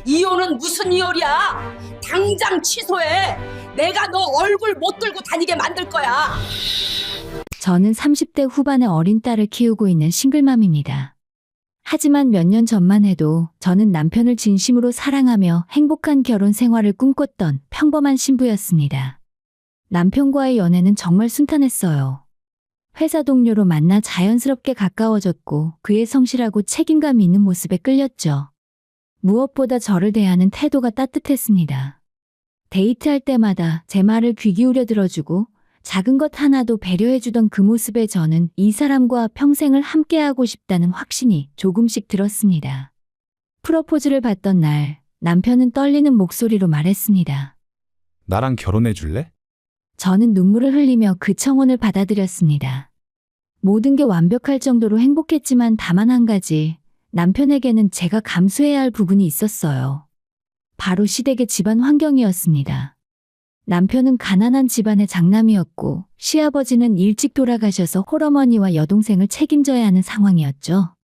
이혼은 무슨 이혼이야? 당장 취소해. 내가 너 얼굴 못 들고 다니게 만들 거야. 저는 30대 후반의 어린 딸을 키우고 있는 싱글맘입니다. 하지만 몇 년 전만 해도 저는 남편을 진심으로 사랑하며 행복한 결혼 생활을 꿈꿨던 평범한 신부였습니다. 남편과의 연애는 정말 순탄했어요. 회사 동료로 만나 자연스럽게 가까워졌고 그의 성실하고 책임감 있는 모습에 끌렸죠. 무엇보다 저를 대하는 태도가 따뜻했습니다. 데이트할 때마다 제 말을 귀 기울여 들어주고 작은 것 하나도 배려해주던 그 모습에 저는 이 사람과 평생을 함께하고 싶다는 확신이 조금씩 들었습니다. 프로포즈를 받던 날, 남편은 떨리는 목소리로 말했습니다. 나랑 결혼해 줄래? 저는 눈물을 흘리며 그 청혼을 받아들였습니다. 모든 게 완벽할 정도로 행복했지만 다만 한 가지, 남편에게는 제가 감수해야 할 부분이 있었어요. 바로 시댁의 집안 환경이었습니다. 남편은 가난한 집안의 장남이었고 시아버지는 일찍 돌아가셔서 홀어머니와 여동생을 책임져야 하는 상황이었죠.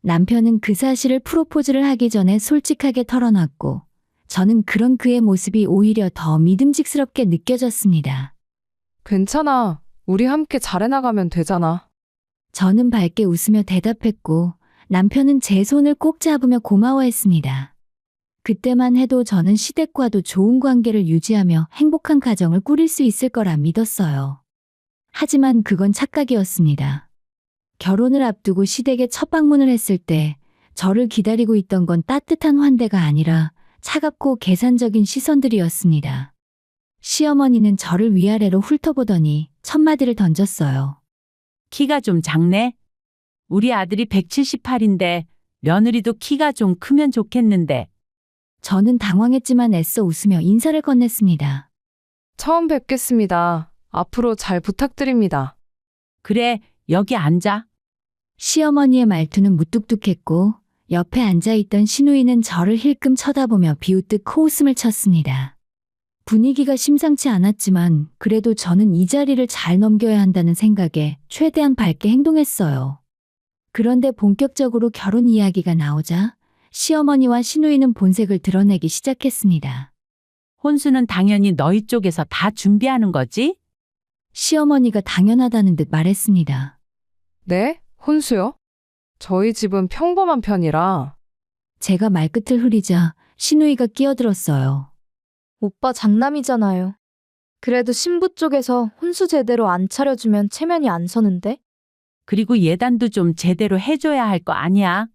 남편은 그 사실을 프로포즈를 하기 전에 솔직하게 털어놨고 저는 그런 그의 모습이 오히려 더 믿음직스럽게 느껴졌습니다. 괜찮아. 우리 함께 잘해나가면 되잖아. 저는 밝게 웃으며 대답했고 남편은 제 손을 꼭 잡으며 고마워했습니다. 그때만 해도 저는 시댁과도 좋은 관계를 유지하며 행복한 가정을 꾸릴 수 있을 거라 믿었어요. 하지만 그건 착각이었습니다. 결혼을 앞두고 시댁에 첫 방문을 했을 때 저를 기다리고 있던 건 따뜻한 환대가 아니라 차갑고 계산적인 시선들이었습니다. 시어머니는 저를 위아래로 훑어보더니 첫마디를 던졌어요. 키가 좀 작네? 우리 아들이 178인데 며느리도 키가 좀 크면 좋겠는데. 저는 당황했지만 애써 웃으며 인사를 건넸습니다. 처음 뵙겠습니다. 앞으로 잘 부탁드립니다. 그래, 여기 앉아. 시어머니의 말투는 무뚝뚝했고 옆에 앉아있던 시누이는 저를 힐끔 쳐다보며 비웃듯 코웃음을 쳤습니다. 분위기가 심상치 않았지만 그래도 저는 이 자리를 잘 넘겨야 한다는 생각에 최대한 밝게 행동했어요. 그런데 본격적으로 결혼 이야기가 나오자 시어머니와 시누이는 본색을 드러내기 시작했습니다. 혼수는 당연히 너희 쪽에서 다 준비하는 거지? 시어머니가 당연하다는 듯 말했습니다. 네? 혼수요? 저희 집은 평범한 편이라. 제가 말끝을 흐리자 시누이가 끼어들었어요. 오빠 장남이잖아요. 그래도 신부 쪽에서 혼수 제대로 안 차려주면 체면이 안 서는데? 그리고 예단도 좀 제대로 해줘야 할 거 아니야?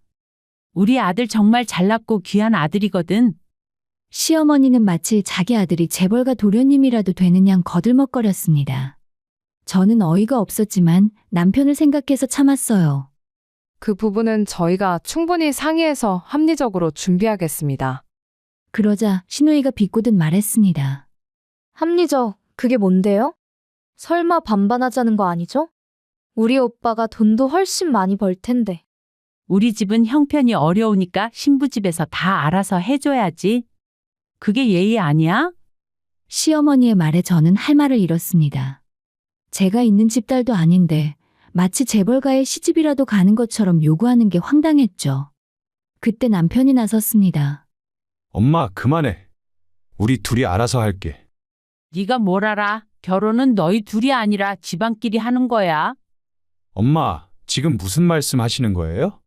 우리 아들 정말 잘났고 귀한 아들이거든. 시어머니는 마치 자기 아들이 재벌가 도련님이라도 되는 양 거들먹거렸습니다. 저는 어이가 없었지만 남편을 생각해서 참았어요. 그 부분은 저희가 충분히 상의해서 합리적으로 준비하겠습니다. 그러자 시누이가 비꼬듯 말했습니다. 합리적, 그게 뭔데요? 설마 반반하자는 거 아니죠? 우리 오빠가 돈도 훨씬 많이 벌 텐데. 우리 집은 형편이 어려우니까 신부 집에서 다 알아서 해줘야지. 그게 예의 아니야? 시어머니의 말에 저는 할 말을 잃었습니다. 제가 있는 집 딸도 아닌데 마치 재벌가의 시집이라도 가는 것처럼 요구하는 게 황당했죠. 그때 남편이 나섰습니다. 엄마, 그만해. 우리 둘이 알아서 할게. 네가 뭘 알아? 결혼은 너희 둘이 아니라 집안끼리 하는 거야. 엄마, 지금 무슨 말씀 하시는 거예요?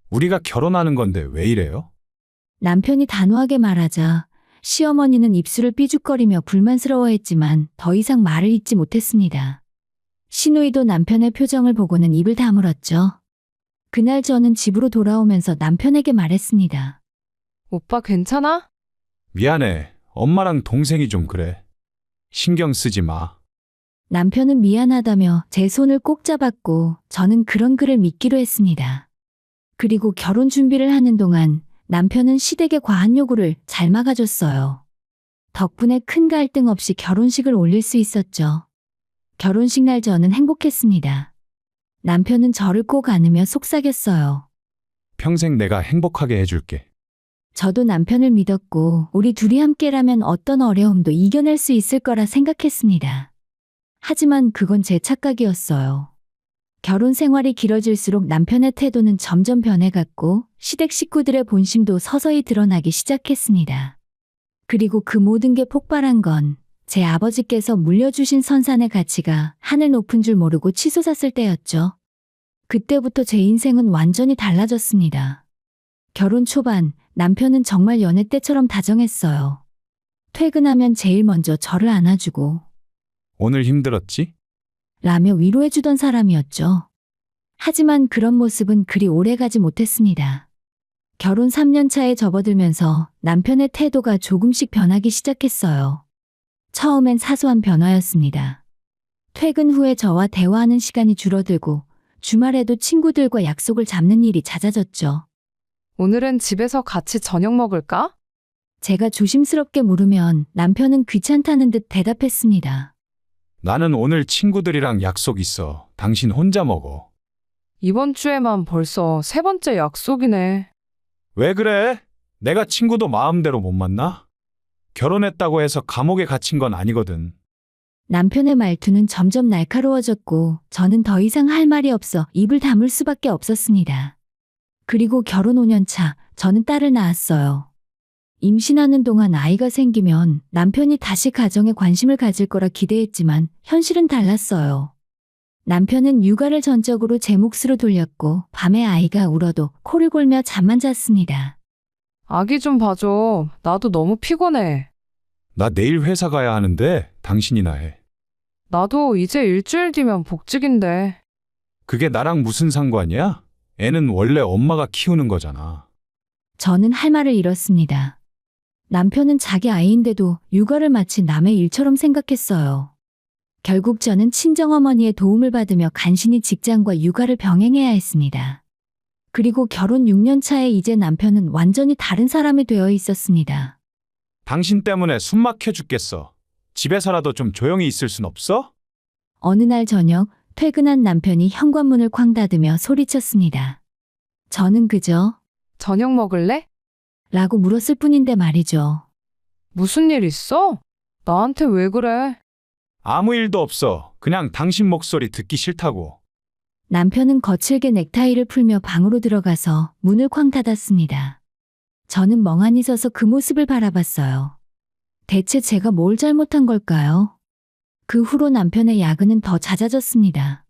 우리가 결혼하는 건데 왜 이래요? 남편이 단호하게 말하자 시어머니는 입술을 삐죽거리며 불만스러워했지만 더 이상 말을 잇지 못했습니다. 시누이도 남편의 표정을 보고는 입을 다물었죠. 그날 저는 집으로 돌아오면서 남편에게 말했습니다. 오빠 괜찮아? 미안해. 엄마랑 동생이 좀 그래. 신경 쓰지 마. 남편은 미안하다며 제 손을 꼭 잡았고 저는 그런 그를 믿기로 했습니다. 그리고 결혼 준비를 하는 동안 남편은 시댁의 과한 요구를 잘 막아줬어요. 덕분에 큰 갈등 없이 결혼식을 올릴 수 있었죠. 결혼식 날 저는 행복했습니다. 남편은 저를 꼭 안으며 속삭였어요. 평생 내가 행복하게 해줄게. 저도 남편을 믿었고 우리 둘이 함께라면 어떤 어려움도 이겨낼 수 있을 거라 생각했습니다. 하지만 그건 제 착각이었어요. 결혼 생활이 길어질수록 남편의 태도는 점점 변해갔고 시댁 식구들의 본심도 서서히 드러나기 시작했습니다. 그리고 그 모든 게 폭발한 건 제 아버지께서 물려주신 선산의 가치가 하늘 높은 줄 모르고 치솟았을 때였죠. 그때부터 제 인생은 완전히 달라졌습니다. 결혼 초반 남편은 정말 연애 때처럼 다정했어요. 퇴근하면 제일 먼저 저를 안아주고 오늘 힘들었지? 라며 위로해주던 사람이었죠. 하지만 그런 모습은 그리 오래가지 못했습니다. 결혼 3년 차에 접어들면서 남편의 태도가 조금씩 변하기 시작했어요. 처음엔 사소한 변화였습니다. 퇴근 후에 저와 대화하는 시간이 줄어들고 주말에도 친구들과 약속을 잡는 일이 잦아졌죠. 오늘은 집에서 같이 저녁 먹을까? 제가 조심스럽게 물으면 남편은 귀찮다는 듯 대답했습니다. 나는 오늘 친구들이랑 약속 있어. 당신 혼자 먹어. 이번 주에만 벌써 3번째 약속이네. 왜 그래? 내가 친구도 마음대로 못 만나? 결혼했다고 해서 감옥에 갇힌 건 아니거든. 남편의 말투는 점점 날카로워졌고 저는 더 이상 할 말이 없어 입을 다물 수밖에 없었습니다. 그리고 결혼 5년 차, 저는 딸을 낳았어요. 임신하는 동안 아이가 생기면 남편이 다시 가정에 관심을 가질 거라 기대했지만 현실은 달랐어요. 남편은 육아를 전적으로 제 몫으로 돌렸고 밤에 아이가 울어도 코를 골며 잠만 잤습니다. 아기 좀 봐줘. 나도 너무 피곤해. 나 내일 회사 가야 하는데 당신이나 해. 나도 이제 일주일 뒤면 복직인데. 그게 나랑 무슨 상관이야? 애는 원래 엄마가 키우는 거잖아. 저는 할 말을 잃었습니다. 남편은 자기 아이인데도 육아를 마치 남의 일처럼 생각했어요. 결국 저는 친정어머니의 도움을 받으며 간신히 직장과 육아를 병행해야 했습니다. 그리고 결혼 6년 차에 이제 남편은 완전히 다른 사람이 되어 있었습니다. 당신 때문에 숨 막혀 죽겠어. 집에서라도 좀 조용히 있을 순 없어? 어느 날 저녁 퇴근한 남편이 현관문을 쾅 닫으며 소리쳤습니다. 저는 그저 저녁 먹을래? 라고 물었을 뿐인데 말이죠. 무슨 일 있어? 나한테 왜 그래? 아무 일도 없어. 그냥 당신 목소리 듣기 싫다고. 남편은 거칠게 넥타이를 풀며 방으로 들어가서 문을 쾅 닫았습니다. 저는 멍하니 서서 그 모습을 바라봤어요. 대체 제가 뭘 잘못한 걸까요? 그 후로 남편의 야근은 더 잦아졌습니다.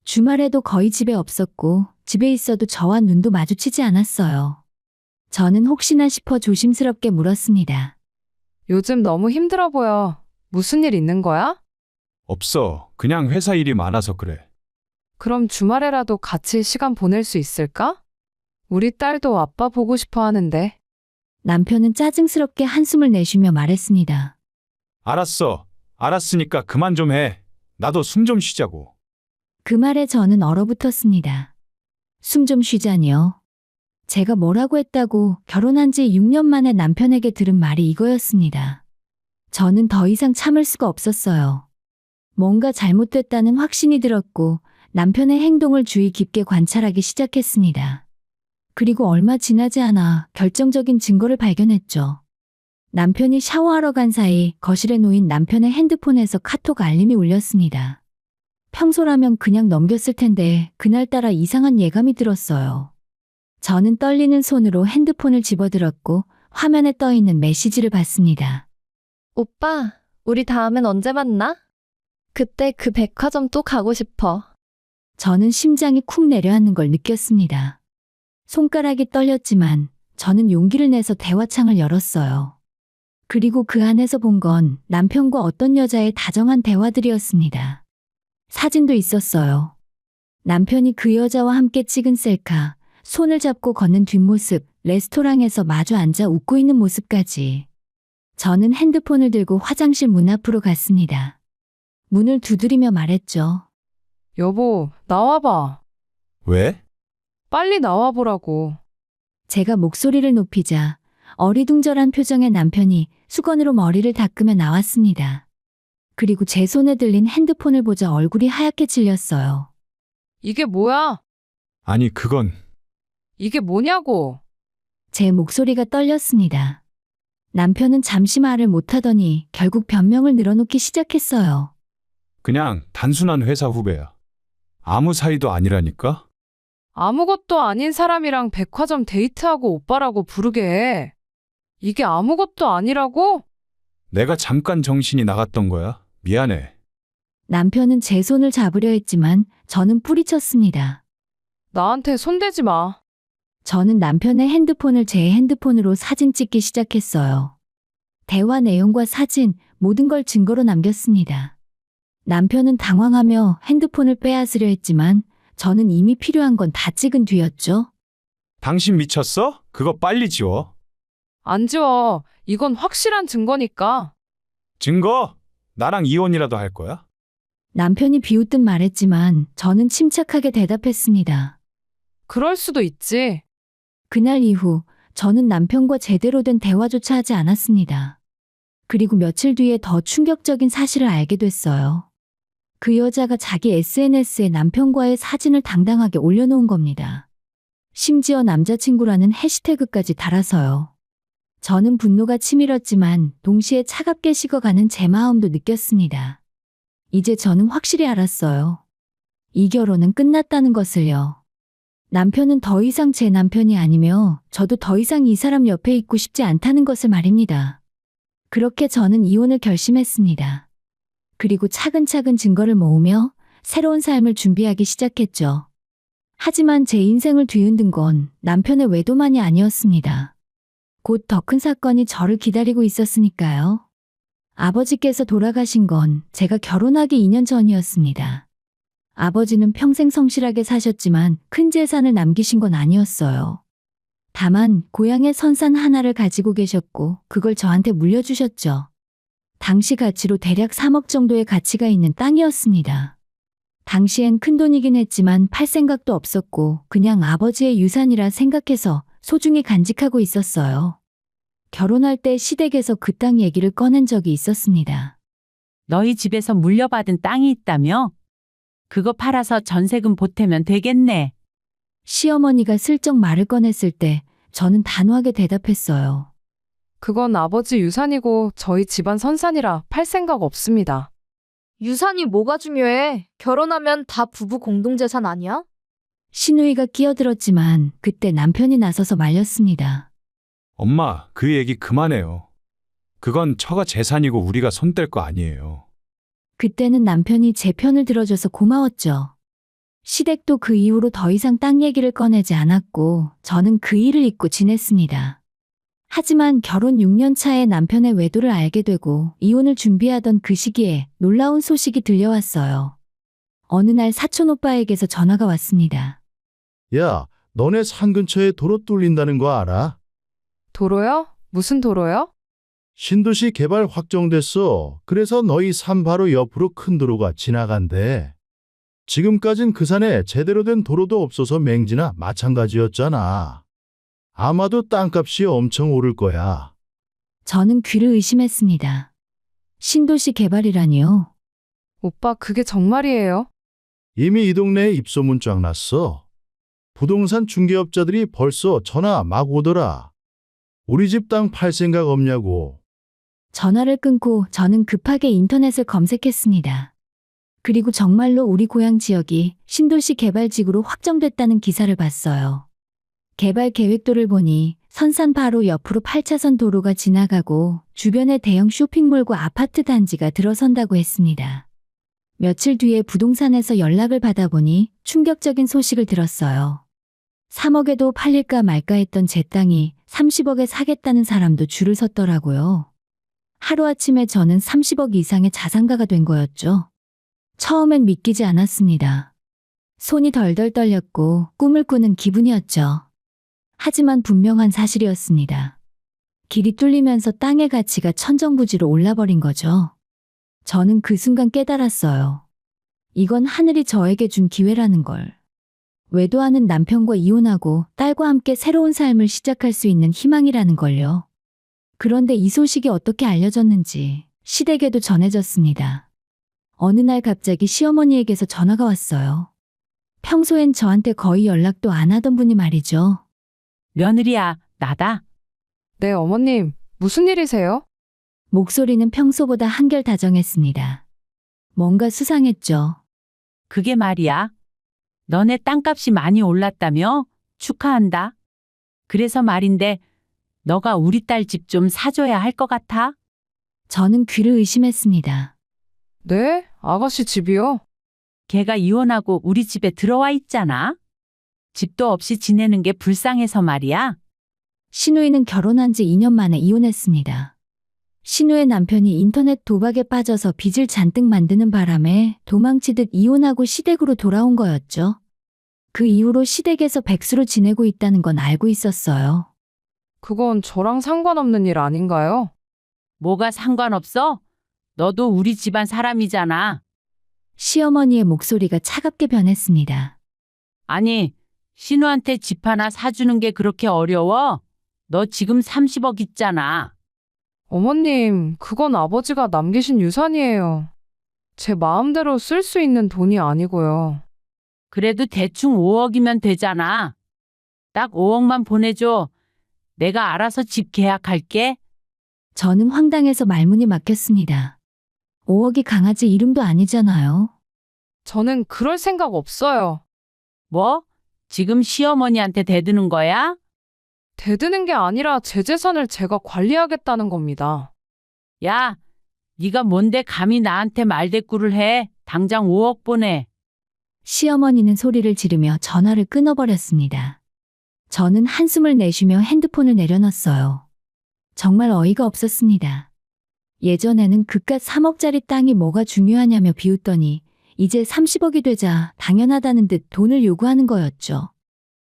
주말에도 거의 집에 없었고 집에 있어도 저와 눈도 마주치지 않았어요. 저는 혹시나 싶어 조심스럽게 물었습니다. 요즘 너무 힘들어 보여. 무슨 일 있는 거야? 없어. 그냥 회사 일이 많아서 그래. 그럼 주말에라도 같이 시간 보낼 수 있을까? 우리 딸도 아빠 보고 싶어 하는데. 남편은 짜증스럽게 한숨을 내쉬며 말했습니다. 알았어. 알았으니까 그만 좀 해. 나도 숨 좀 쉬자고. 그 말에 저는 얼어붙었습니다. 숨 좀 쉬자니요. 제가 뭐라고 했다고 결혼한 지 6년 만에 남편에게 들은 말이 이거였습니다. 저는 더 이상 참을 수가 없었어요. 뭔가 잘못됐다는 확신이 들었고 남편의 행동을 주의 깊게 관찰하기 시작했습니다. 그리고 얼마 지나지 않아 결정적인 증거를 발견했죠. 남편이 샤워하러 간 사이 거실에 놓인 남편의 핸드폰에서 카톡 알림이 울렸습니다. 평소라면 그냥 넘겼을 텐데 그날따라 이상한 예감이 들었어요. 저는 떨리는 손으로 핸드폰을 집어들었고 화면에 떠있는 메시지를 봤습니다. 오빠, 우리 다음엔 언제 만나? 그때 그 백화점 또 가고 싶어. 저는 심장이 쿵 내려앉는 걸 느꼈습니다. 손가락이 떨렸지만 저는 용기를 내서 대화창을 열었어요. 그리고 그 안에서 본 건 남편과 어떤 여자의 다정한 대화들이었습니다. 사진도 있었어요. 남편이 그 여자와 함께 찍은 셀카, 손을 잡고 걷는 뒷모습, 레스토랑에서 마주 앉아 웃고 있는 모습까지. 저는 핸드폰을 들고 화장실 문 앞으로 갔습니다. 문을 두드리며 말했죠. 여보, 나와봐. 왜? 빨리 나와보라고. 제가 목소리를 높이자 어리둥절한 표정의 남편이 수건으로 머리를 닦으며 나왔습니다. 그리고 제 손에 들린 핸드폰을 보자 얼굴이 하얗게 질렸어요. 이게 뭐야? 아니, 그건 이게 뭐냐고. 제 목소리가 떨렸습니다. 남편은 잠시 말을 못하더니 결국 변명을 늘어놓기 시작했어요. 그냥 단순한 회사 후배야. 아무 사이도 아니라니까? 아무것도 아닌 사람이랑 백화점 데이트하고 오빠라고 부르게 해. 이게 아무것도 아니라고? 내가 잠깐 정신이 나갔던 거야. 미안해. 남편은 제 손을 잡으려 했지만 저는 뿌리쳤습니다. 나한테 손대지 마. 저는 남편의 핸드폰을 제 핸드폰으로 사진 찍기 시작했어요. 대화 내용과 사진, 모든 걸 증거로 남겼습니다. 남편은 당황하며 핸드폰을 빼앗으려 했지만 저는 이미 필요한 건 다 찍은 뒤였죠. 당신 미쳤어? 그거 빨리 지워. 안 지워. 이건 확실한 증거니까. 증거? 나랑 이혼이라도 할 거야? 남편이 비웃듯 말했지만 저는 침착하게 대답했습니다. 그럴 수도 있지. 그날 이후 저는 남편과 제대로 된 대화조차 하지 않았습니다. 그리고 며칠 뒤에 더 충격적인 사실을 알게 됐어요. 그 여자가 자기 SNS에 남편과의 사진을 당당하게 올려놓은 겁니다. 심지어 남자친구라는 해시태그까지 달아서요. 저는 분노가 치밀었지만 동시에 차갑게 식어가는 제 마음도 느꼈습니다. 이제 저는 확실히 알았어요. 이 결혼은 끝났다는 것을요. 남편은 더 이상 제 남편이 아니며 저도 더 이상 이 사람 옆에 있고 싶지 않다는 것을 말입니다. 그렇게 저는 이혼을 결심했습니다. 그리고 차근차근 증거를 모으며 새로운 삶을 준비하기 시작했죠. 하지만 제 인생을 뒤흔든 건 남편의 외도만이 아니었습니다. 곧 더 큰 사건이 저를 기다리고 있었으니까요. 아버지께서 돌아가신 건 제가 결혼하기 2년 전이었습니다. 아버지는 평생 성실하게 사셨지만 큰 재산을 남기신 건 아니었어요. 다만 고향에 선산 하나를 가지고 계셨고 그걸 저한테 물려주셨죠. 당시 가치로 대략 3억 정도의 가치가 있는 땅이었습니다. 당시엔 큰돈이긴 했지만 팔 생각도 없었고 그냥 아버지의 유산이라 생각해서 소중히 간직하고 있었어요. 결혼할 때 시댁에서 그 땅 얘기를 꺼낸 적이 있었습니다. 너희 집에서 물려받은 땅이 있다며? 그거 팔아서 전세금 보태면 되겠네. 시어머니가 슬쩍 말을 꺼냈을 때 저는 단호하게 대답했어요. 그건 아버지 유산이고 저희 집안 선산이라 팔 생각 없습니다. 유산이 뭐가 중요해? 결혼하면 다 부부 공동재산 아니야? 시누이가 끼어들었지만 그때 남편이 나서서 말렸습니다. 엄마, 그 얘기 그만해요. 그건 처가 재산이고 우리가 손댈 거 아니에요. 그때는 남편이 제 편을 들어줘서 고마웠죠. 시댁도 그 이후로 더 이상 땅 얘기를 꺼내지 않았고 저는 그 일을 잊고 지냈습니다. 하지만 결혼 6년 차에 남편의 외도를 알게 되고 이혼을 준비하던 그 시기에 놀라운 소식이 들려왔어요. 어느 날 사촌 오빠에게서 전화가 왔습니다. 야, 너네 산 근처에 도로 뚫린다는 거 알아? 도로요? 무슨 도로요? 신도시 개발 확정됐어. 그래서 너희 산 바로 옆으로 큰 도로가 지나간대. 지금까진 그 산에 제대로 된 도로도 없어서 맹지나 마찬가지였잖아. 아마도 땅값이 엄청 오를 거야. 저는 귀를 의심했습니다. 신도시 개발이라니요? 오빠 그게 정말이에요? 이미 이 동네에 입소문 쫙 났어. 부동산 중개업자들이 벌써 전화 막 오더라. 우리 집 땅 팔 생각 없냐고. 전화를 끊고 저는 급하게 인터넷을 검색했습니다. 그리고 정말로 우리 고향 지역이 신도시 개발지구로 확정됐다는 기사를 봤어요. 개발 계획도를 보니 선산 바로 옆으로 8차선 도로가 지나가고 주변에 대형 쇼핑몰과 아파트 단지가 들어선다고 했습니다. 며칠 뒤에 부동산에서 연락을 받아보니 충격적인 소식을 들었어요. 3억에도 팔릴까 말까 했던 제 땅이 30억에 사겠다는 사람도 줄을 섰더라고요. 하루아침에 저는 30억 이상의 자산가가 된 거였죠. 처음엔 믿기지 않았습니다. 손이 덜덜 떨렸고 꿈을 꾸는 기분이었죠. 하지만 분명한 사실이었습니다. 길이 뚫리면서 땅의 가치가 천정부지로 올라버린 거죠. 저는 그 순간 깨달았어요. 이건 하늘이 저에게 준 기회라는 걸. 외도하는 남편과 이혼하고 딸과 함께 새로운 삶을 시작할 수 있는 희망이라는 걸요. 그런데 이 소식이 어떻게 알려졌는지 시댁에도 전해졌습니다. 어느 날 갑자기 시어머니에게서 전화가 왔어요. 평소엔 저한테 거의 연락도 안 하던 분이 말이죠. 며느리야, 나다. 네, 어머님. 무슨 일이세요? 목소리는 평소보다 한결 다정했습니다. 뭔가 수상했죠. 그게 말이야. 너네 땅값이 많이 올랐다며? 축하한다. 그래서 말인데, 너가 우리 딸 집 좀 사줘야 할 것 같아? 저는 귀를 의심했습니다. 네? 아가씨 집이요? 걔가 이혼하고 우리 집에 들어와 있잖아. 집도 없이 지내는 게 불쌍해서 말이야. 신우이는 결혼한 지 2년 만에 이혼했습니다. 신우의 남편이 인터넷 도박에 빠져서 빚을 잔뜩 만드는 바람에 도망치듯 이혼하고 시댁으로 돌아온 거였죠. 그 이후로 시댁에서 백수로 지내고 있다는 건 알고 있었어요. 그건 저랑 상관없는 일 아닌가요? 뭐가 상관없어? 너도 우리 집안 사람이잖아. 시어머니의 목소리가 차갑게 변했습니다. 아니, 신우한테 집 하나 사주는 게 그렇게 어려워? 너 지금 30억 있잖아. 어머님, 그건 아버지가 남기신 유산이에요. 제 마음대로 쓸 수 있는 돈이 아니고요. 그래도 대충 5억이면 되잖아. 딱 5억만 보내줘. 내가 알아서 집 계약할게. 저는 황당해서 말문이 막혔습니다. 5억이 강아지 이름도 아니잖아요. 저는 그럴 생각 없어요. 뭐? 지금 시어머니한테 대드는 거야? 대드는 게 아니라 제 재산을 제가 관리하겠다는 겁니다. 야, 네가 뭔데 감히 나한테 말대꾸를 해? 당장 5억 보내. 시어머니는 소리를 지르며 전화를 끊어버렸습니다. 저는 한숨을 내쉬며 핸드폰을 내려놨어요. 정말 어이가 없었습니다. 예전에는 그깟 3억짜리 땅이 뭐가 중요하냐며 비웃더니 이제 30억이 되자 당연하다는 듯 돈을 요구하는 거였죠.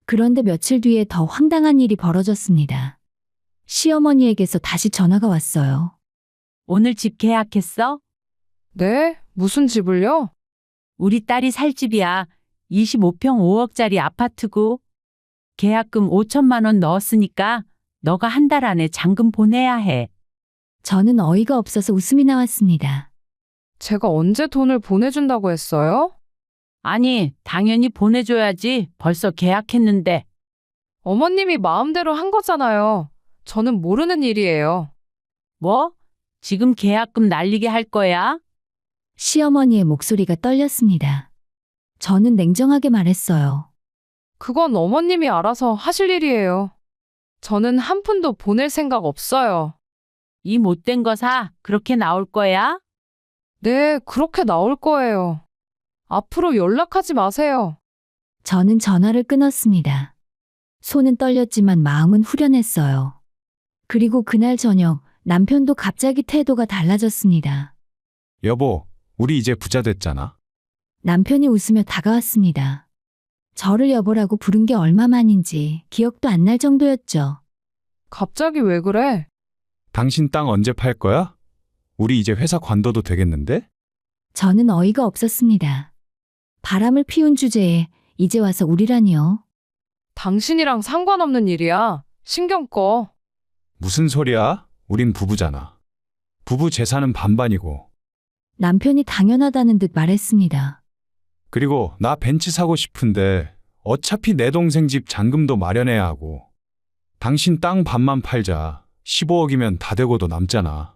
그런데 며칠 뒤에 더 황당한 일이 벌어졌습니다. 시어머니에게서 다시 전화가 왔어요. 오늘 집 계약했어? 네? 무슨 집을요? 우리 딸이 살 집이야. 25평 5억짜리 아파트고. 계약금 5천만 원 넣었으니까 너가 한 달 안에 잔금 보내야 해. 저는 어이가 없어서 웃음이 나왔습니다. 제가 언제 돈을 보내준다고 했어요? 아니, 당연히 보내줘야지. 벌써 계약했는데. 어머님이 마음대로 한 거잖아요. 저는 모르는 일이에요. 뭐? 지금 계약금 날리게 할 거야? 시어머니의 목소리가 떨렸습니다. 저는 냉정하게 말했어요. 그건 어머님이 알아서 하실 일이에요. 저는 한 푼도 보낼 생각 없어요. 이 못된 거 사. 그렇게 나올 거야? 네, 그렇게 나올 거예요. 앞으로 연락하지 마세요. 저는 전화를 끊었습니다. 손은 떨렸지만 마음은 후련했어요. 그리고 그날 저녁 남편도 갑자기 태도가 달라졌습니다. 여보, 우리 이제 부자 됐잖아. 남편이 웃으며 다가왔습니다. 저를 여보라고 부른 게 얼마만인지 기억도 안 날 정도였죠. 갑자기 왜 그래? 당신 땅 언제 팔 거야? 우리 이제 회사 관둬도 되겠는데? 저는 어이가 없었습니다. 바람을 피운 주제에 이제 와서 우리라니요. 당신이랑 상관없는 일이야. 신경 꺼. 무슨 소리야? 우린 부부잖아. 부부 재산은 반반이고. 남편이 당연하다는 듯 말했습니다. 그리고 나 벤츠 사고 싶은데 어차피 내 동생 집 잔금도 마련해야 하고. 당신 땅 반만 팔자. 15억이면 다 되고도 남잖아.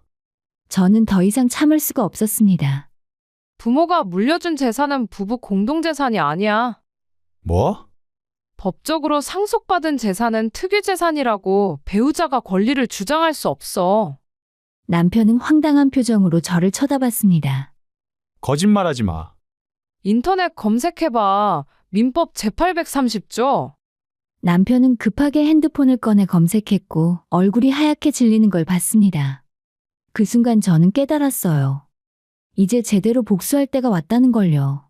저는 더 이상 참을 수가 없었습니다. 부모가 물려준 재산은 부부 공동재산이 아니야. 뭐? 법적으로 상속받은 재산은 특유재산이라고 배우자가 권리를 주장할 수 없어. 남편은 황당한 표정으로 저를 쳐다봤습니다. 거짓말하지 마. 인터넷 검색해봐. 민법 제830조. 남편은 급하게 핸드폰을 꺼내 검색했고 얼굴이 하얗게 질리는 걸 봤습니다. 그 순간 저는 깨달았어요. 이제 제대로 복수할 때가 왔다는 걸요.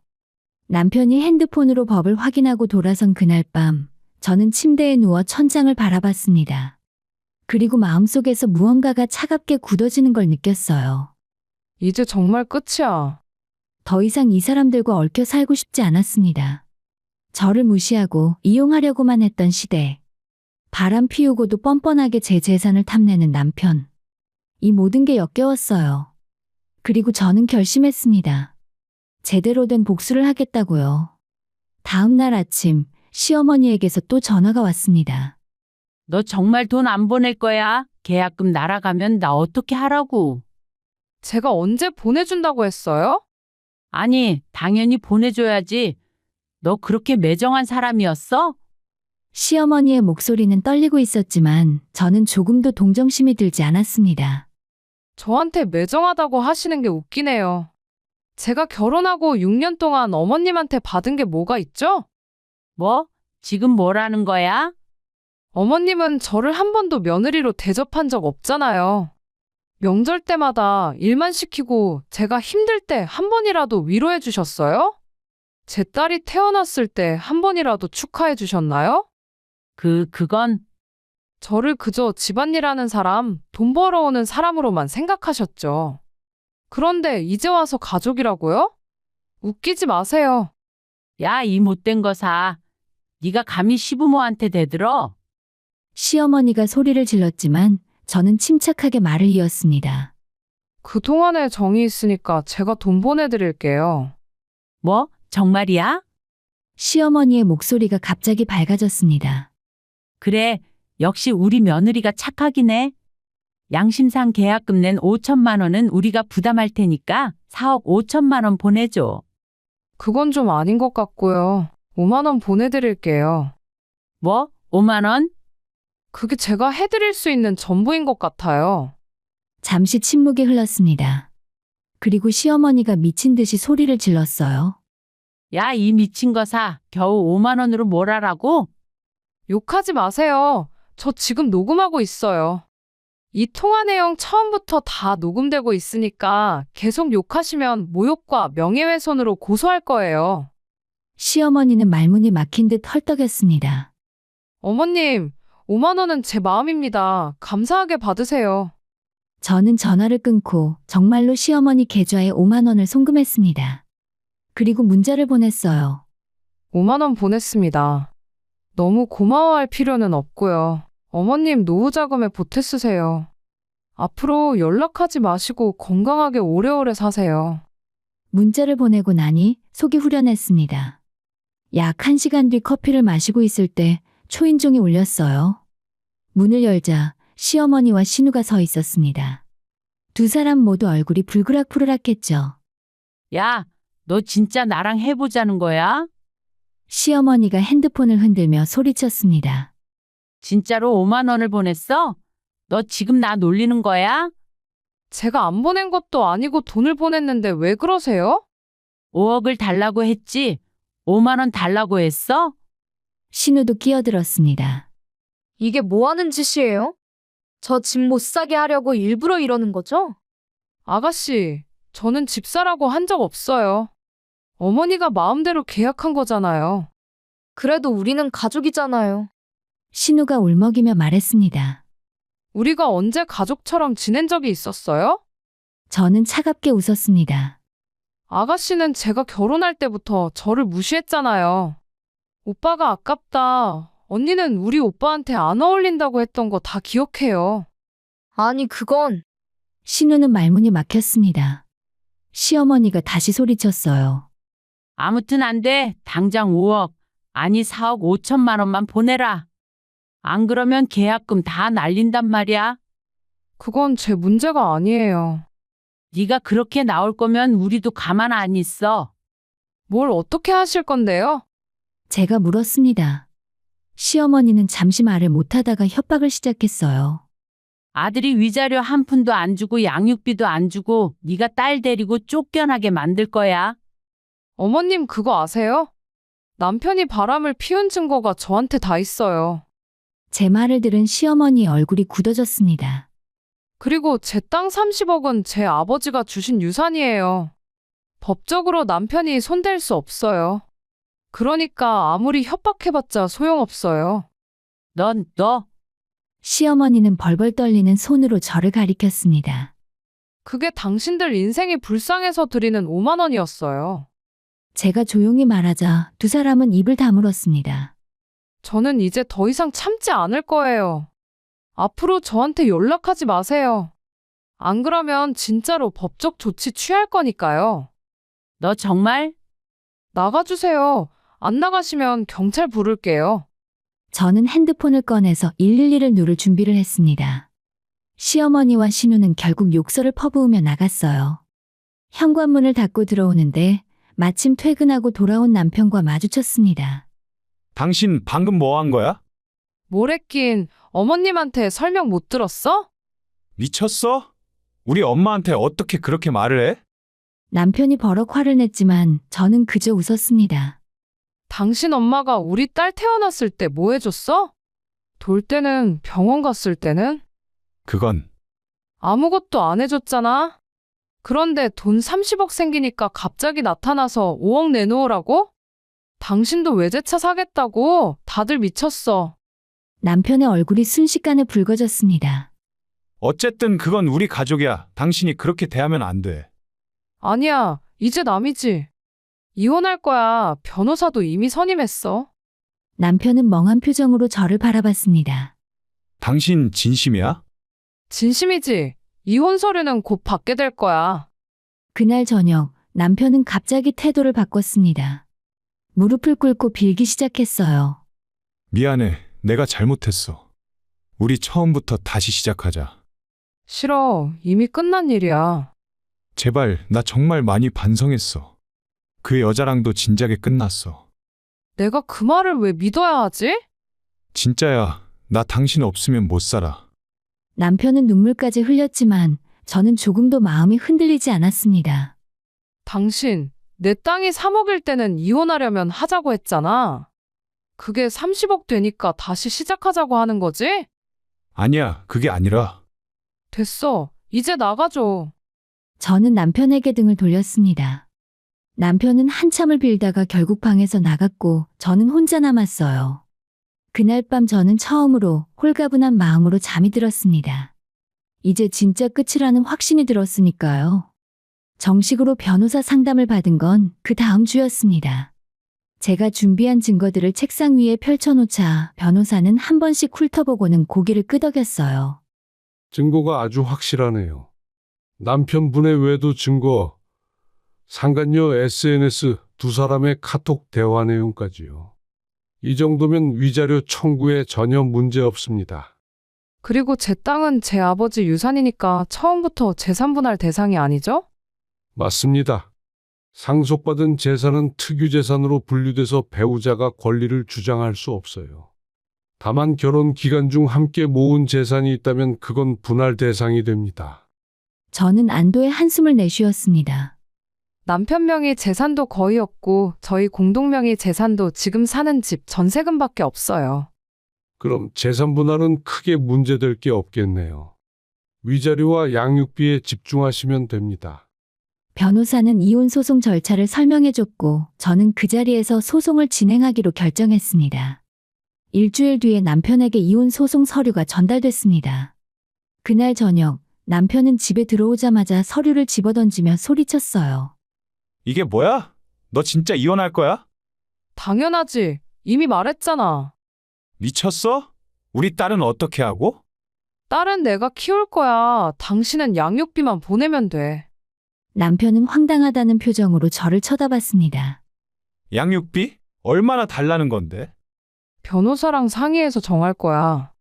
남편이 핸드폰으로 법을 확인하고 돌아선 그날 밤, 저는 침대에 누워 천장을 바라봤습니다. 그리고 마음속에서 무언가가 차갑게 굳어지는 걸 느꼈어요. 이제 정말 끝이야. 더 이상 이 사람들과 얽혀 살고 싶지 않았습니다. 저를 무시하고 이용하려고만 했던 시대. 바람 피우고도 뻔뻔하게 제 재산을 탐내는 남편. 이 모든 게 역겨웠어요. 그리고 저는 결심했습니다. 제대로 된 복수를 하겠다고요. 다음 날 아침 시어머니에게서 또 전화가 왔습니다. 너 정말 돈 안 보낼 거야? 계약금 날아가면 나 어떻게 하라고? 제가 언제 보내준다고 했어요? 아니, 당연히 보내줘야지. 너 그렇게 매정한 사람이었어? 시어머니의 목소리는 떨리고 있었지만 저는 조금도 동정심이 들지 않았습니다. 저한테 매정하다고 하시는 게 웃기네요. 제가 결혼하고 6년 동안 어머님한테 받은 게 뭐가 있죠? 뭐? 지금 뭐라는 거야? 어머님은 저를 한 번도 며느리로 대접한 적 없잖아요. 명절 때마다 일만 시키고 제가 힘들 때 한 번이라도 위로해 주셨어요? 제 딸이 태어났을 때 한 번이라도 축하해 주셨나요? 그건 저를 그저 집안일하는 사람, 돈 벌어오는 사람으로만 생각하셨죠. 그런데 이제 와서 가족이라고요? 웃기지 마세요. 야, 이 못된 거사. 네가 감히 시부모한테 대들어? 시어머니가 소리를 질렀지만 저는 침착하게 말을 이었습니다. 그동안에 정이 있으니까 제가 돈 보내드릴게요. 뭐? 정말이야? 시어머니의 목소리가 갑자기 밝아졌습니다. 그래, 역시 우리 며느리가 착하긴 해. 양심상 계약금 낸 5천만 원은 우리가 부담할 테니까 4억 5천만 원 보내줘. 그건 좀 아닌 것 같고요. 5만 원 보내드릴게요. 뭐? 5만 원? 그게 제가 해드릴 수 있는 전부인 것 같아요. 잠시 침묵이 흘렀습니다. 그리고 시어머니가 미친 듯이 소리를 질렀어요. 야, 이 미친 거사. 겨우 5만 원으로 뭘 하라고? 욕하지 마세요. 저 지금 녹음하고 있어요. 이 통화 내용 처음부터 다 녹음되고 있으니까 계속 욕하시면 모욕과 명예훼손으로 고소할 거예요. 시어머니는 말문이 막힌 듯 헐떡였습니다. 어머님, 5만 원은 제 마음입니다. 감사하게 받으세요. 저는 전화를 끊고 정말로 시어머니 계좌에 5만 원을 송금했습니다. 그리고 문자를 보냈어요. 5만 원 보냈습니다. 너무 고마워할 필요는 없고요. 어머님 노후 자금에 보태 쓰세요. 앞으로 연락하지 마시고 건강하게 오래오래 사세요. 문자를 보내고 나니 속이 후련했습니다. 약 1시간 뒤 커피를 마시고 있을 때 초인종이 울렸어요. 문을 열자 시어머니와 신우가 서 있었습니다. 두 사람 모두 얼굴이 불그락푸르락했죠. 야, 너 진짜 나랑 해보자는 거야? 시어머니가 핸드폰을 흔들며 소리쳤습니다. 진짜로 5만 원을 보냈어? 너 지금 나 놀리는 거야? 제가 안 보낸 것도 아니고 돈을 보냈는데 왜 그러세요? 5억을 달라고 했지? 5만 원 달라고 했어? 신우도 끼어들었습니다. 이게 뭐 하는 짓이에요? 저 집 못 사게 하려고 일부러 이러는 거죠? 아가씨, 저는 집사라고 한 적 없어요. 어머니가 마음대로 계약한 거잖아요. 그래도 우리는 가족이잖아요. 신우가 울먹이며 말했습니다. 우리가 언제 가족처럼 지낸 적이 있었어요? 저는 차갑게 웃었습니다. 아가씨는 제가 결혼할 때부터 저를 무시했잖아요. 오빠가 아깝다. 언니는 우리 오빠한테 안 어울린다고 했던 거 다 기억해요. 아니, 그건 신우는 말문이 막혔습니다. 시어머니가 다시 소리쳤어요. 아무튼 안 돼. 당장 5억, 아니 4억 5천만 원만 보내라. 안 그러면 계약금 다 날린단 말이야. 그건 제 문제가 아니에요. 네가 그렇게 나올 거면 우리도 가만 안 있어. 뭘 어떻게 하실 건데요? 제가 물었습니다. 시어머니는 잠시 말을 못하다가 협박을 시작했어요. 아들이 위자료 한 푼도 안 주고 양육비도 안 주고 네가 딸 데리고 쫓겨나게 만들 거야. 어머님 그거 아세요? 남편이 바람을 피운 증거가 저한테 다 있어요. 제 말을 들은 시어머니의 얼굴이 굳어졌습니다. 그리고 제 땅 30억은 제 아버지가 주신 유산이에요. 법적으로 남편이 손댈 수 없어요. 그러니까 아무리 협박해봤자 소용없어요. 너 시어머니는 벌벌 떨리는 손으로 저를 가리켰습니다. 그게 당신들 인생이 불쌍해서 드리는 5만 원이었어요. 제가 조용히 말하자 두 사람은 입을 다물었습니다. 저는 이제 더 이상 참지 않을 거예요. 앞으로 저한테 연락하지 마세요. 안 그러면 진짜로 법적 조치 취할 거니까요. 너 정말? 나가주세요. 안 나가시면 경찰 부를게요. 저는 핸드폰을 꺼내서 112를 누를 준비를 했습니다. 시어머니와 신우는 결국 욕설을 퍼부으며 나갔어요. 현관문을 닫고 들어오는데 마침 퇴근하고 돌아온 남편과 마주쳤습니다. 당신 방금 뭐 한 거야? 뭘 했긴 어머님한테 설명 못 들었어? 미쳤어? 우리 엄마한테 어떻게 그렇게 말을 해? 남편이 버럭 화를 냈지만 저는 그저 웃었습니다. 당신 엄마가 우리 딸 태어났을 때 뭐 해줬어? 돌 때는 병원 갔을 때는? 그건 아무것도 안 해줬잖아. 그런데 돈 30억 생기니까 갑자기 나타나서 5억 내놓으라고? 당신도 외제차 사겠다고? 다들 미쳤어. 남편의 얼굴이 순식간에 붉어졌습니다. 어쨌든 그건 우리 가족이야. 당신이 그렇게 대하면 안 돼. 아니야, 이제 남이지. 이혼할 거야. 변호사도 이미 선임했어. 남편은 멍한 표정으로 저를 바라봤습니다. 당신 진심이야? 진심이지. 이혼 서류는 곧 받게 될 거야. 그날 저녁 남편은 갑자기 태도를 바꿨습니다. 무릎을 꿇고 빌기 시작했어요. 미안해. 내가 잘못했어. 우리 처음부터 다시 시작하자. 싫어. 이미 끝난 일이야. 제발, 나 정말 많이 반성했어. 그 여자랑도 진작에 끝났어. 내가 그 말을 왜 믿어야 하지? 진짜야. 나 당신 없으면 못 살아. 남편은 눈물까지 흘렸지만 저는 조금도 마음이 흔들리지 않았습니다. 당신, 내 땅이 3억일 때는 이혼하려면 하자고 했잖아. 그게 30억 되니까 다시 시작하자고 하는 거지? 아니야, 그게 아니라. 됐어. 이제 나가줘. 저는 남편에게 등을 돌렸습니다. 남편은 한참을 빌다가 결국 방에서 나갔고 저는 혼자 남았어요. 그날 밤 저는 처음으로 홀가분한 마음으로 잠이 들었습니다. 이제 진짜 끝이라는 확신이 들었으니까요. 정식으로 변호사 상담을 받은 건 그 다음 주였습니다. 제가 준비한 증거들을 책상 위에 펼쳐놓자 변호사는 한 번씩 훑어보고는 고개를 끄덕였어요. 증거가 아주 확실하네요. 남편분의 외도 증거, 상간녀 SNS 두 사람의 카톡 대화 내용까지요. 이 정도면 위자료 청구에 전혀 문제 없습니다. 그리고 제 땅은 제 아버지 유산이니까 처음부터 재산분할 대상이 아니죠? 맞습니다. 상속받은 재산은 특유재산으로 분류돼서 배우자가 권리를 주장할 수 없어요. 다만 결혼 기간 중 함께 모은 재산이 있다면 그건 분할 대상이 됩니다. 저는 안도의 한숨을 내쉬었습니다. 남편 명의 재산도 거의 없고 저희 공동 명의 재산도 지금 사는 집 전세금밖에 없어요. 그럼 재산 분할은 크게 문제될 게 없겠네요. 위자료와 양육비에 집중하시면 됩니다. 변호사는 이혼 소송 절차를 설명해줬고 저는 그 자리에서 소송을 진행하기로 결정했습니다. 일주일 뒤에 남편에게 이혼 소송 서류가 전달됐습니다. 그날 저녁 남편은 집에 들어오자마자 서류를 집어던지며 소리쳤어요. 이게 뭐야? 너 진짜 이혼할 거야? 당연하지. 이미 말했잖아. 미쳤어? 우리 딸은 어떻게 하고? 딸은 내가 키울 거야. 당신은 양육비만 보내면 돼. 남편은 황당하다는 표정으로 저를 쳐다봤습니다. 양육비? 얼마나 달라는 건데? 변호사랑 상의해서 정할 거야.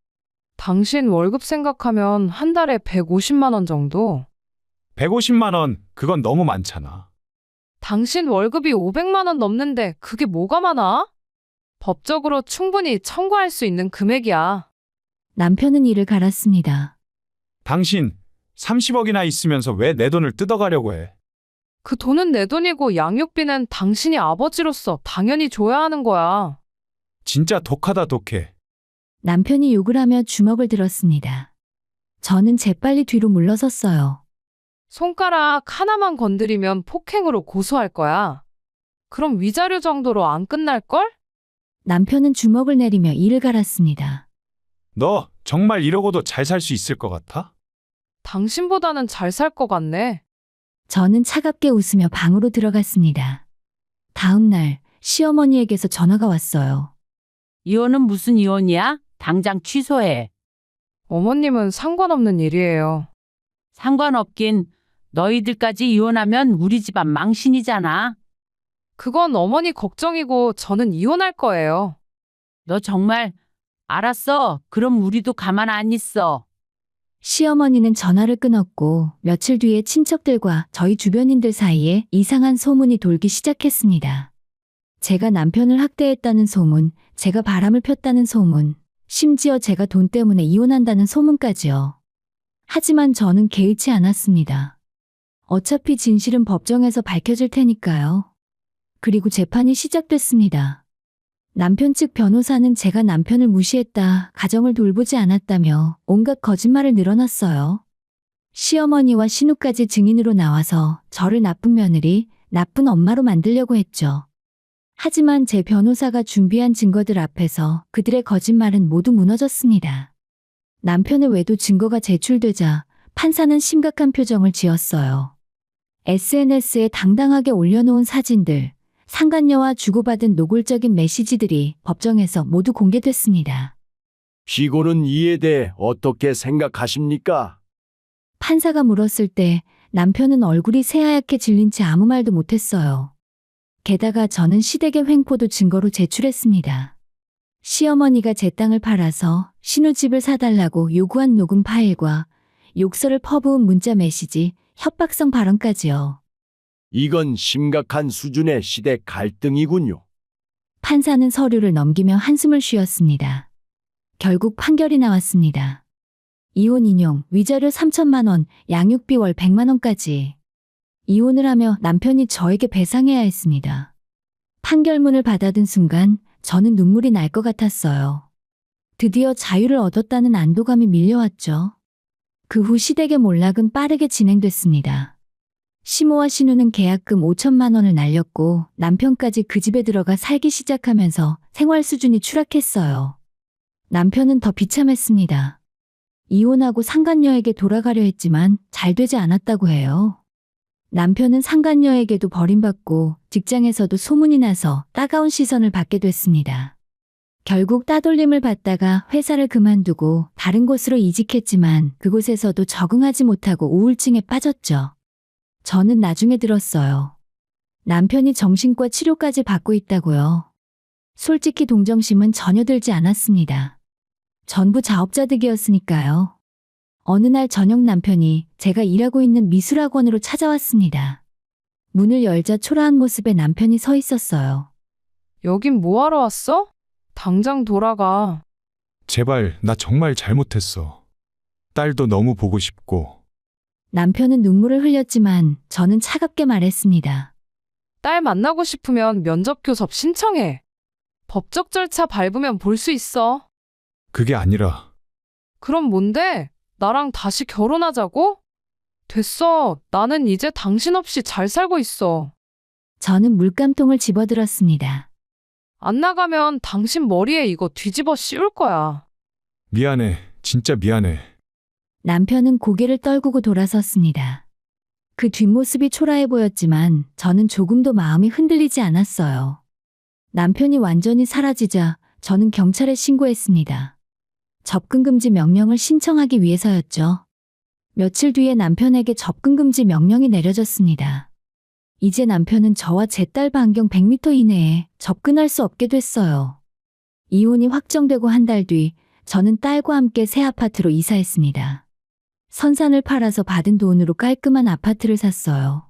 당신 월급 생각하면 한 달에 150만 원 정도? 150만 원, 그건 너무 많잖아. 당신 월급이 500만 원 넘는데 그게 뭐가 많아? 법적으로 충분히 청구할 수 있는 금액이야. 남편은 이를 갈았습니다. 당신 30억이나 있으면서 왜 내 돈을 뜯어가려고 해? 그 돈은 내 돈이고 양육비는 당신이 아버지로서 당연히 줘야 하는 거야. 진짜 독하다 독해. 남편이 욕을 하며 주먹을 들었습니다. 저는 재빨리 뒤로 물러섰어요. 손가락 하나만 건드리면 폭행으로 고소할 거야. 그럼 위자료 정도로 안 끝날걸? 남편은 주먹을 내리며 이를 갈았습니다. 너 정말 이러고도 잘 살 수 있을 것 같아? 당신보다는 잘 살 것 같네. 저는 차갑게 웃으며 방으로 들어갔습니다. 다음 날 시어머니에게서 전화가 왔어요. 이혼은 무슨 이혼이야? 당장 취소해. 어머님은 상관없는 일이에요. 상관없긴. 너희들까지 이혼하면 우리 집안 망신이잖아. 그건 어머니 걱정이고 저는 이혼할 거예요. 너 정말 알았어. 그럼 우리도 가만 안 있어. 시어머니는 전화를 끊었고 며칠 뒤에 친척들과 저희 주변인들 사이에 이상한 소문이 돌기 시작했습니다. 제가 남편을 학대했다는 소문, 제가 바람을 폈다는 소문, 심지어 제가 돈 때문에 이혼한다는 소문까지요. 하지만 저는 개의치 않았습니다. 어차피 진실은 법정에서 밝혀질 테니까요. 그리고 재판이 시작됐습니다. 남편 측 변호사는 제가 남편을 무시했다, 가정을 돌보지 않았다며 온갖 거짓말을 늘어놨어요. 시어머니와 신우까지 증인으로 나와서 저를 나쁜 며느리, 나쁜 엄마로 만들려고 했죠. 하지만 제 변호사가 준비한 증거들 앞에서 그들의 거짓말은 모두 무너졌습니다. 남편의 외도 증거가 제출되자 판사는 심각한 표정을 지었어요. SNS에 당당하게 올려놓은 사진들, 상간녀와 주고받은 노골적인 메시지들이 법정에서 모두 공개됐습니다. 피고는 이에 대해 어떻게 생각하십니까? 판사가 물었을 때 남편은 얼굴이 새하얗게 질린 채 아무 말도 못했어요. 게다가 저는 시댁의 횡포도 증거로 제출했습니다. 시어머니가 제 땅을 팔아서 신우집을 사달라고 요구한 녹음 파일과 욕설을 퍼부은 문자 메시지, 협박성 발언까지요. 이건 심각한 수준의 시대 갈등이군요. 판사는 서류를 넘기며 한숨을 쉬었습니다. 결국 판결이 나왔습니다. 이혼 인용, 위자료 3천만 원, 양육비 월 100만 원까지. 이혼을 하며 남편이 저에게 배상해야 했습니다. 판결문을 받아든 순간 저는 눈물이 날 것 같았어요. 드디어 자유를 얻었다는 안도감이 밀려왔죠. 그 후 시댁의 몰락은 빠르게 진행됐습니다. 시모와 신우는 계약금 5천만 원을 날렸고 남편까지 그 집에 들어가 살기 시작하면서 생활 수준이 추락했어요. 남편은 더 비참했습니다. 이혼하고 상간녀에게 돌아가려 했지만 잘 되지 않았다고 해요. 남편은 상간녀에게도 버림받고 직장에서도 소문이 나서 따가운 시선을 받게 됐습니다. 결국 따돌림을 받다가 회사를 그만두고 다른 곳으로 이직했지만 그곳에서도 적응하지 못하고 우울증에 빠졌죠. 저는 나중에 들었어요. 남편이 정신과 치료까지 받고 있다고요. 솔직히 동정심은 전혀 들지 않았습니다. 전부 자업자득이었으니까요. 어느 날 저녁 남편이 제가 일하고 있는 미술학원으로 찾아왔습니다. 문을 열자 초라한 모습의 남편이 서 있었어요. 여긴 뭐하러 왔어? 당장 돌아가. 제발, 나 정말 잘못했어. 딸도 너무 보고 싶고. 남편은 눈물을 흘렸지만 저는 차갑게 말했습니다. 딸 만나고 싶으면 면접 교섭 신청해. 법적 절차 밟으면 볼 수 있어. 그게 아니라. 그럼 뭔데? 나랑 다시 결혼하자고? 됐어. 나는 이제 당신 없이 잘 살고 있어. 저는 물감통을 집어들었습니다. 안 나가면 당신 머리에 이거 뒤집어 씌울 거야. 미안해. 진짜 미안해. 남편은 고개를 떨구고 돌아섰습니다. 그 뒷모습이 초라해 보였지만 저는 조금도 마음이 흔들리지 않았어요. 남편이 완전히 사라지자 저는 경찰에 신고했습니다. 접근금지 명령을 신청하기 위해서였죠. 며칠 뒤에 남편에게 접근금지 명령이 내려졌습니다. 이제 남편은 저와 제 딸 반경 100m 이내에 접근할 수 없게 됐어요. 이혼이 확정되고 한 달 뒤 저는 딸과 함께 새 아파트로 이사했습니다. 선산을 팔아서 받은 돈으로 깔끔한 아파트를 샀어요.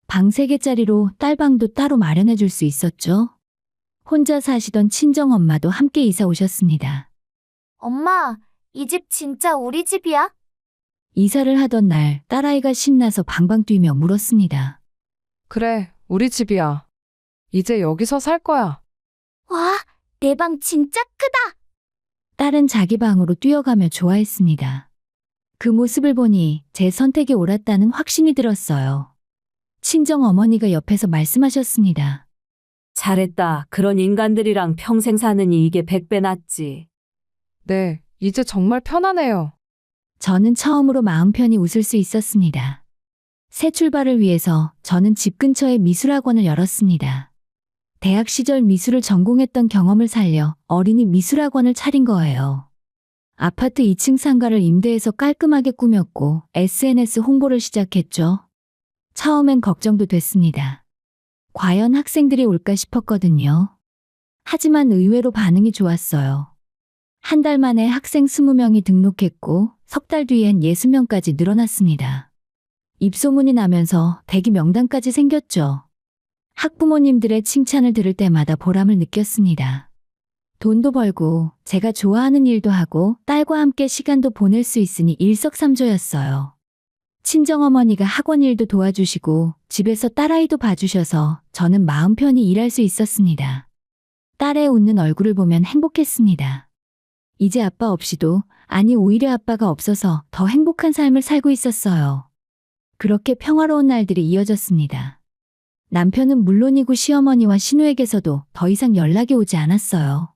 방 3개짜리로 딸 방도 따로 마련해 줄 수 있었죠. 혼자 사시던 친정엄마도 함께 이사 오셨습니다. 엄마, 이 집 진짜 우리 집이야? 이사를 하던 날 딸아이가 신나서 방방 뛰며 물었습니다. 그래, 우리 집이야. 이제 여기서 살 거야. 와, 내 방 진짜 크다. 딸은 자기 방으로 뛰어가며 좋아했습니다. 그 모습을 보니 제 선택이 옳았다는 확신이 들었어요. 친정 어머니가 옆에서 말씀하셨습니다. 잘했다. 그런 인간들이랑 평생 사느니 이게 100배 낫지. 네, 이제 정말 편하네요. 저는 처음으로 마음 편히 웃을 수 있었습니다. 새 출발을 위해서 저는 집 근처에 미술학원을 열었습니다. 대학 시절 미술을 전공했던 경험을 살려 어린이 미술학원을 차린 거예요. 아파트 2층 상가를 임대해서 깔끔하게 꾸몄고 SNS 홍보를 시작했죠. 처음엔 걱정도 됐습니다. 과연 학생들이 올까 싶었거든요. 하지만 의외로 반응이 좋았어요. 한 달 만에 학생 20명이 등록했고 석 달 뒤엔 60명까지 늘어났습니다. 입소문이 나면서 대기 명단까지 생겼죠. 학부모님들의 칭찬을 들을 때마다 보람을 느꼈습니다. 돈도 벌고 제가 좋아하는 일도 하고 딸과 함께 시간도 보낼 수 있으니 일석삼조였어요. 친정어머니가 학원 일도 도와주시고 집에서 딸아이도 봐주셔서 저는 마음 편히 일할 수 있었습니다. 딸의 웃는 얼굴을 보면 행복했습니다. 이제 아빠 없이도, 아니 오히려 아빠가 없어서 더 행복한 삶을 살고 있었어요. 그렇게 평화로운 날들이 이어졌습니다. 남편은 물론이고 시어머니와 신우에게서도 더 이상 연락이 오지 않았어요.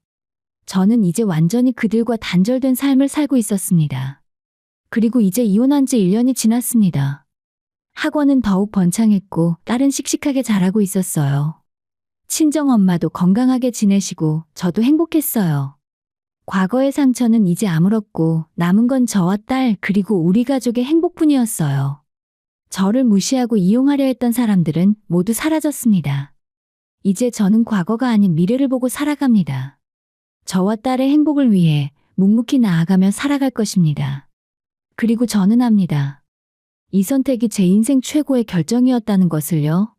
저는 이제 완전히 그들과 단절된 삶을 살고 있었습니다. 그리고 이제 이혼한 지 1년이 지났습니다. 학원은 더욱 번창했고 딸은 씩씩하게 자라고 있었어요. 친정엄마도 건강하게 지내시고 저도 행복했어요. 과거의 상처는 이제 아물었고 남은 건 저와 딸 그리고 우리 가족의 행복뿐이었어요. 저를 무시하고 이용하려 했던 사람들은 모두 사라졌습니다. 이제 저는 과거가 아닌 미래를 보고 살아갑니다. 저와 딸의 행복을 위해 묵묵히 나아가며 살아갈 것입니다. 그리고 저는 압니다. 이 선택이 제 인생 최고의 결정이었다는 것을요.